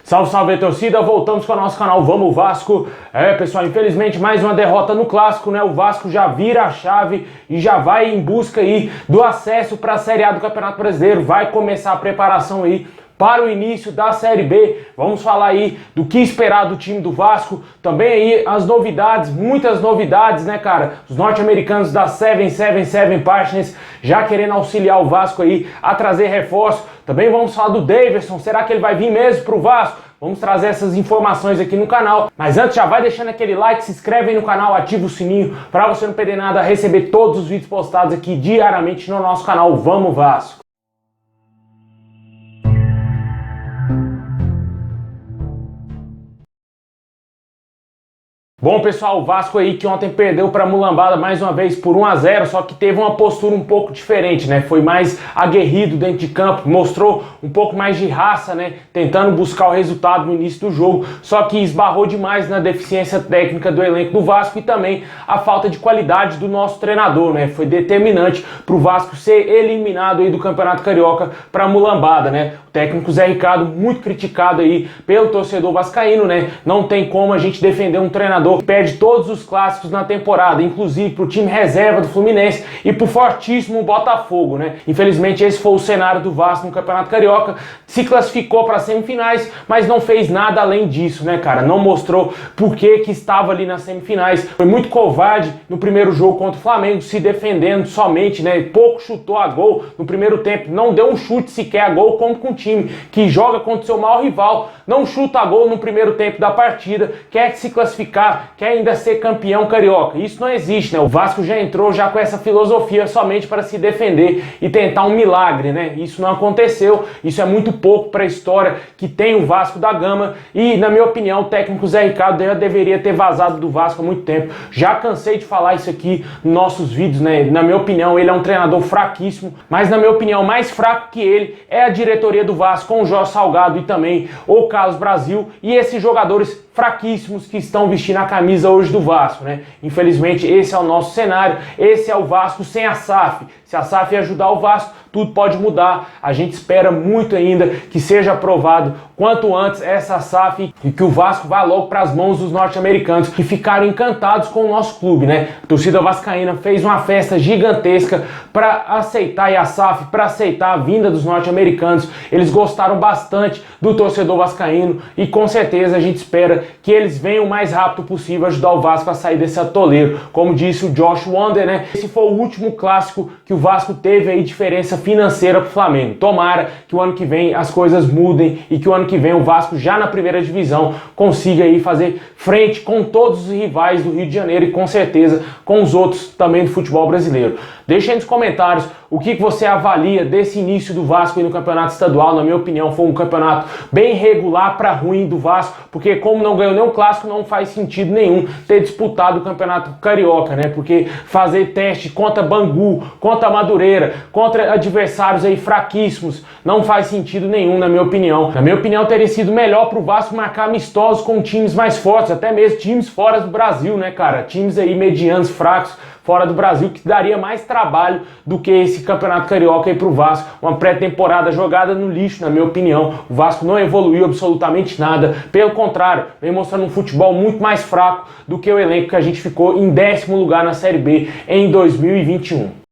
Salve, salve, torcida! Voltamos com o nosso canal Vamos Vasco. Pessoal, infelizmente mais uma derrota no Clássico, né? O Vasco já vira a chave e já vai em busca aí do acesso para a Série A do Campeonato Brasileiro. Vai começar a preparação aí para o início da Série B. Vamos falar aí do que esperar do time do Vasco. Também aí as novidades, muitas novidades, né, cara? Os norte-americanos da 777 Partners já querendo auxiliar o Vasco aí a trazer reforço. Também vamos falar do Daverson. Será que ele vai vir mesmo pro Vasco? Vamos trazer essas informações aqui no canal. Mas antes, já vai deixando aquele like, se inscreve aí no canal, ativa o sininho para você não perder nada, receber todos os vídeos postados aqui diariamente no nosso canal Vamos Vasco. Bom, pessoal, o Vasco aí que ontem perdeu para a Mulambada mais uma vez por 1-0, só que teve uma postura um pouco diferente, né? Foi mais aguerrido dentro de campo, mostrou um pouco mais de raça, né? Tentando buscar o resultado no início do jogo, só que esbarrou demais na deficiência técnica do elenco do Vasco e também a falta de qualidade do nosso treinador, né? Foi determinante para o Vasco ser eliminado aí do Campeonato Carioca para a Mulambada, né? O técnico Zé Ricardo, muito criticado aí pelo torcedor vascaíno, né? Não tem como a gente defender um treinador que perde todos os clássicos na temporada, inclusive pro time reserva do Fluminense e pro fortíssimo Botafogo, né? Infelizmente esse foi o cenário do Vasco no Campeonato Carioca, se classificou para semifinais, mas não fez nada além disso, né, cara? Não mostrou por que estava ali nas semifinais. Foi muito covarde no primeiro jogo contra o Flamengo, se defendendo somente, né? Pouco chutou a gol no primeiro tempo, não deu um chute sequer a gol, como com um time que joga contra o seu maior rival, não chuta a gol no primeiro tempo da partida, quer se classificar, quer ainda ser campeão carioca. Isso não existe, né? O Vasco já entrou já com essa filosofia somente para se defender e tentar um milagre, né? Isso não aconteceu, isso é muito pouco para a história que tem o Vasco da Gama e, na minha opinião, o técnico Zé Ricardo já deveria ter vazado do Vasco há muito tempo. Já cansei de falar isso aqui nos nossos vídeos, né? Na minha opinião, ele é um treinador fraquíssimo, mas na minha opinião, mais fraco que ele é a diretoria do Vasco, com o Jorge Salgado e também o Carlos Brasil e esses jogadores fraquíssimos que estão vestindo a camisa hoje do Vasco, né? Infelizmente esse é o nosso cenário, esse é o Vasco sem a SAF. Se a SAF ajudar o Vasco, tudo pode mudar. A gente espera muito ainda que seja aprovado quanto antes essa SAF e que o Vasco vá logo para as mãos dos norte-americanos que ficaram encantados com o nosso clube, né? A torcida vascaína fez uma festa gigantesca para aceitar a SAF, para aceitar a vinda dos norte-americanos. Eles gostaram bastante do torcedor vascaíno e com certeza a gente espera que eles venham o mais rápido possível ajudar o Vasco a sair desse atoleiro. Como disse o Josh Wander, né? Esse foi o último clássico que o Vasco teve aí diferença financeira pro Flamengo. Tomara que o ano que vem as coisas mudem e que o ano que vem o Vasco já na primeira divisão consiga aí fazer frente com todos os rivais do Rio de Janeiro e com certeza com os outros também do futebol brasileiro. Deixa aí nos comentários o que você avalia desse início do Vasco aí no campeonato estadual. Na minha opinião foi um campeonato bem regular para ruim do Vasco, porque como não ganhou nenhum clássico, não faz sentido nenhum ter disputado o campeonato carioca, né? Porque fazer teste contra Bangu, contra Madureira, contra adversários aí fraquíssimos, não faz sentido nenhum, na minha opinião. Na minha opinião teria sido melhor pro Vasco marcar amistosos com times mais fortes, até mesmo times fora do Brasil, né, cara? Times aí medianos, fracos, fora do Brasil, que daria mais trabalho do que esse campeonato carioca aí pro Vasco. Uma pré-temporada jogada no lixo, na minha opinião. O Vasco não evoluiu absolutamente nada. Pelo contrário, vem mostrando um futebol muito mais fraco do que o elenco que a gente ficou em 10º lugar na Série B em 2021.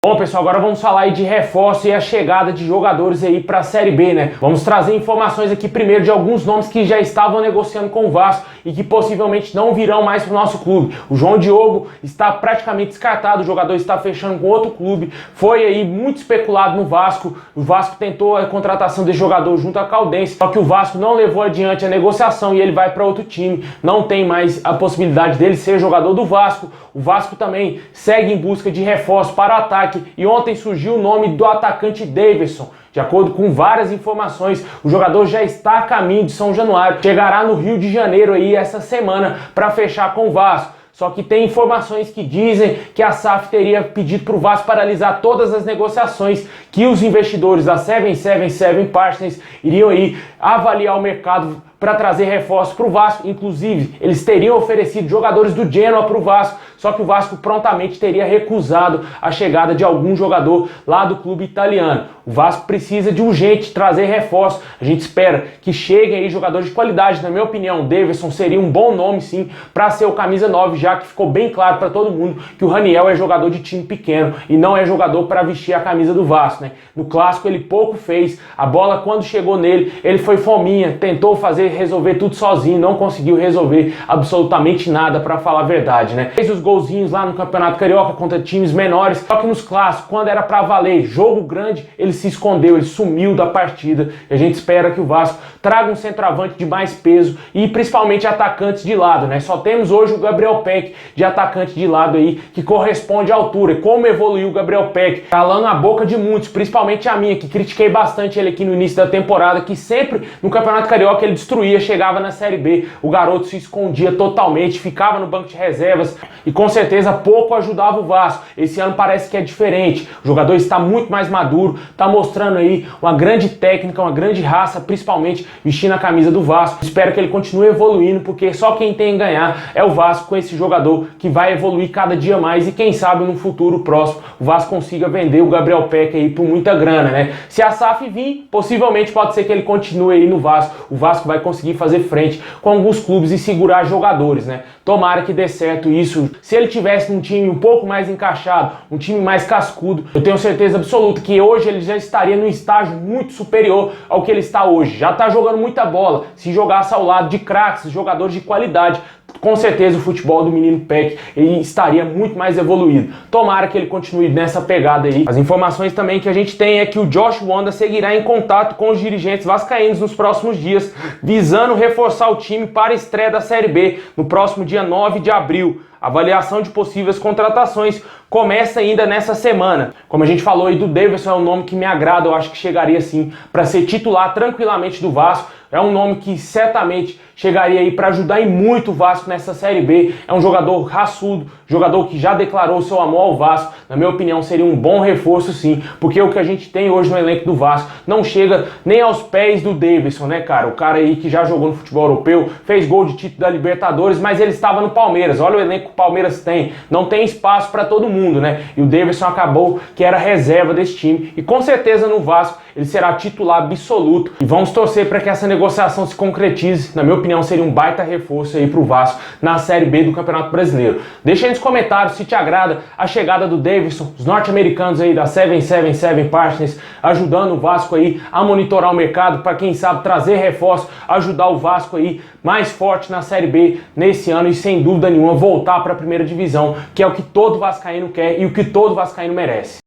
Bom, pessoal, agora vamos falar aí de reforço e a chegada de jogadores aí para a Série B, né? Vamos trazer informações aqui primeiro de alguns nomes que já estavam negociando com o Vasco e que possivelmente não virão mais para o nosso clube. O João Diogo está praticamente descartado, o jogador está fechando com outro clube, foi aí muito especulado no Vasco. O Vasco tentou a contratação desse jogador junto à Caldense, só que o Vasco não levou adiante a negociação e ele vai para outro time. Não tem mais a possibilidade dele ser jogador do Vasco. O Vasco também segue em busca de reforço para o ataque e ontem surgiu o nome do atacante Daverson. De acordo com várias informações, o jogador já está a caminho de São Januário, chegará no Rio de Janeiro aí essa semana para fechar com o Vasco. Só que tem informações que dizem que a SAF teria pedido para o Vasco paralisar todas as negociações, que os investidores da 777 Partners iriam aí avaliar o mercado para trazer reforços para o Vasco. Inclusive, eles teriam oferecido jogadores do Genoa para o Vasco, só que o Vasco prontamente teria recusado a chegada de algum jogador lá do clube italiano. O Vasco precisa de urgente trazer reforço. A gente espera que cheguem aí jogadores de qualidade. Na minha opinião, o Daverson seria um bom nome sim para ser o camisa 9, já que ficou bem claro para todo mundo que o Raniel é jogador de time pequeno e não é jogador para vestir a camisa do Vasco, né? No clássico ele pouco fez. A bola quando chegou nele, ele foi fominha, tentou resolver tudo sozinho, não conseguiu resolver absolutamente nada, para falar a verdade, né? Fez os golzinhos lá no Campeonato Carioca contra times menores, só que nos clássicos, quando era para valer, jogo grande, ele se escondeu, ele sumiu da partida. E a gente espera que o Vasco traga um centroavante de mais peso e principalmente atacantes de lado, né? Só temos hoje o Gabriel Peck de atacante de lado aí, que corresponde à altura. Como evoluiu o Gabriel Peck, calando a boca de muitos, principalmente a minha, que critiquei bastante ele aqui no início da temporada, que sempre no Campeonato Carioca ele destruía, chegava na Série B, o garoto se escondia totalmente, ficava no banco de reservas e com certeza pouco ajudava o Vasco. Esse ano parece que é diferente, o jogador está muito mais maduro, está mostrando aí uma grande técnica, uma grande raça, principalmente vestindo a camisa do Vasco. Espero que ele continue evoluindo, porque só quem tem a ganhar é o Vasco com esse jogador que vai evoluir cada dia mais e quem sabe no futuro próximo o Vasco consiga vender o Gabriel Peck aí por muita grana, né? Se a SAF vir, possivelmente pode ser que ele continue aí no Vasco. O Vasco vai conseguir fazer frente com alguns clubes e segurar jogadores, né? Tomara que dê certo isso. Se ele tivesse um time um pouco mais encaixado, um time mais cascudo, eu tenho certeza absoluta que hoje ele já estaria num estágio muito superior ao que ele está hoje. Já está jogando muita bola. Se jogasse ao lado de craques, jogadores de qualidade, com certeza o futebol do menino Peck ele estaria muito mais evoluído. Tomara que ele continue nessa pegada aí. As informações também que a gente tem é que o Josh Wanda seguirá em contato com os dirigentes vascaínos nos próximos dias, visando reforçar o time para a estreia da Série B no próximo dia 9 de abril. A avaliação de possíveis contratações começa ainda nessa semana. Como a gente falou aí, do Daverson é um nome que me agrada, eu acho que chegaria sim para ser titular tranquilamente do Vasco. É um nome que certamente chegaria aí para ajudar e muito o Vasco nessa Série B. É um jogador raçudo, jogador que já declarou seu amor ao Vasco. Na minha opinião, seria um bom reforço sim, porque o que a gente tem hoje no elenco do Vasco não chega nem aos pés do Daverson, né, cara? O cara aí que já jogou no futebol europeu, fez gol de título da Libertadores, mas ele estava no Palmeiras. Olha o elenco que o Palmeiras tem. Não tem espaço para todo mundo, né? E o Daverson acabou que era reserva desse time. E com certeza no Vasco ele será titular absoluto. E vamos torcer para que essa negociação se concretize. Na minha opinião, seria um baita reforço aí pro Vasco na Série B do Campeonato Brasileiro. Deixa aí nos comentários se te agrada a chegada do Daverson, os norte-americanos aí da 777 Partners, ajudando o Vasco aí a monitorar o mercado para quem sabe trazer reforço, ajudar o Vasco aí mais forte na Série B nesse ano e sem dúvida nenhuma voltar para a primeira divisão, que é o que todo vascaíno quer e o que todo vascaíno merece.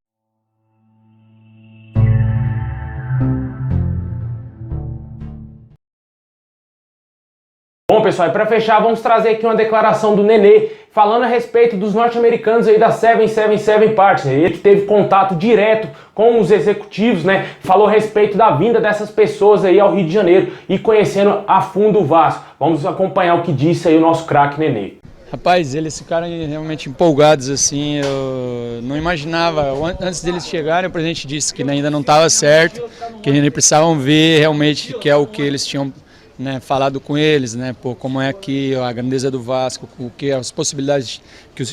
Bom, pessoal, e para fechar, vamos trazer aqui uma declaração do Nenê, falando a respeito dos norte-americanos aí da 777 Partners. Ele que teve contato direto com os executivos, né? Falou a respeito da vinda dessas pessoas aí ao Rio de Janeiro e conhecendo a fundo o Vasco. Vamos acompanhar o que disse aí o nosso craque Nenê. Rapaz, eles ficaram realmente empolgados, assim, eu não imaginava, antes deles chegarem o presidente disse que ainda não estava certo, que eles precisavam ver realmente que é o que eles tinham, né, falado com eles, né, pô, como é que a grandeza do Vasco, o que as possibilidades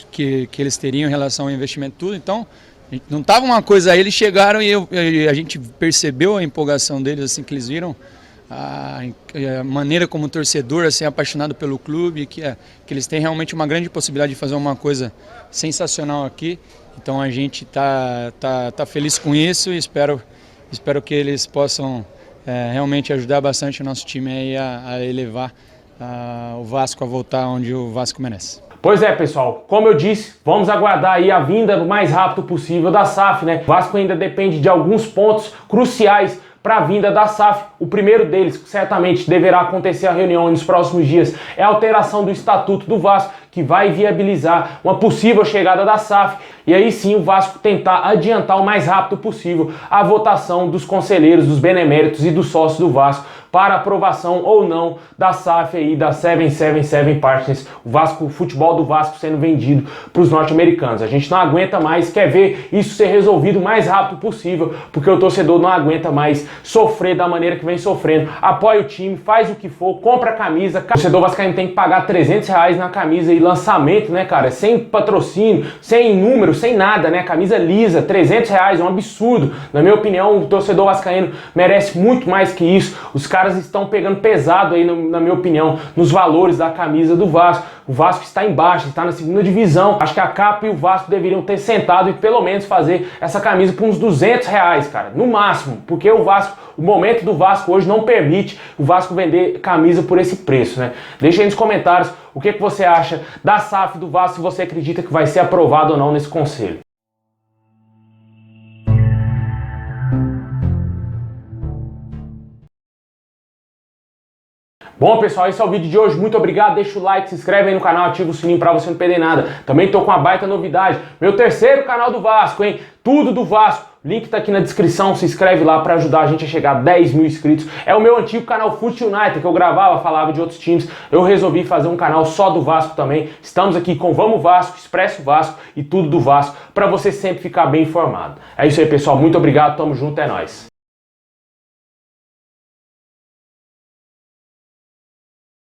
que eles teriam em relação ao investimento, tudo. Então não estava uma coisa aí, eles chegaram e a gente percebeu a empolgação deles, assim, que eles viram a maneira como torcedor, assim, apaixonado pelo clube, que eles têm realmente uma grande possibilidade de fazer uma coisa sensacional aqui. Então a gente tá feliz com isso e espero que eles possam realmente ajudar bastante o nosso time aí a elevar o Vasco a voltar onde o Vasco merece. Pois é, pessoal, como eu disse, vamos aguardar aí a vinda o mais rápido possível da SAF, né? O Vasco ainda depende de alguns pontos cruciais para a vinda da SAF. O primeiro deles, que certamente deverá acontecer a reunião nos próximos dias, é a alteração do Estatuto do Vasco, que vai viabilizar uma possível chegada da SAF. E aí sim o Vasco tentar adiantar o mais rápido possível a votação dos conselheiros, dos beneméritos e dos sócios do Vasco para aprovação ou não da SAF aí, da 777 Partners, o futebol do Vasco sendo vendido para os norte-americanos. A gente não aguenta mais, quer ver isso ser resolvido o mais rápido possível, porque o torcedor não aguenta mais sofrer da maneira que vem sofrendo. Apoia o time, faz o que for, compra a camisa. O torcedor vascaíno tem que pagar R$300 na camisa e lançamento, né, cara? Sem patrocínio, sem número, sem nada, né? Camisa lisa, R$300, é um absurdo. Na minha opinião, o torcedor vascaíno merece muito mais que isso. Os caras estão pegando pesado aí, na minha opinião, nos valores da camisa do Vasco. O Vasco está embaixo, está na segunda divisão. Acho que a Capa e o Vasco deveriam ter sentado e pelo menos fazer essa camisa por uns R$200, cara, no máximo, porque o Vasco, o momento do Vasco hoje não permite o Vasco vender camisa por esse preço, né? Deixa aí nos comentários o que você acha da SAF do Vasco, se você acredita que vai ser aprovado ou não nesse conselho. Bom, pessoal, esse é o vídeo de hoje. Muito obrigado, deixa o like, se inscreve aí no canal, ativa o sininho pra você não perder nada. Também tô com uma baita novidade, meu terceiro canal do Vasco, hein? Tudo do Vasco. Link tá aqui na descrição, se inscreve lá pra ajudar a gente a chegar a 10 mil inscritos. É o meu antigo canal Fute United, que eu gravava, falava de outros times. Eu resolvi fazer um canal só do Vasco também. Estamos aqui com Vamos Vasco, Expresso Vasco e tudo do Vasco, pra você sempre ficar bem informado. É isso aí, pessoal. Muito obrigado, tamo junto, é nóis.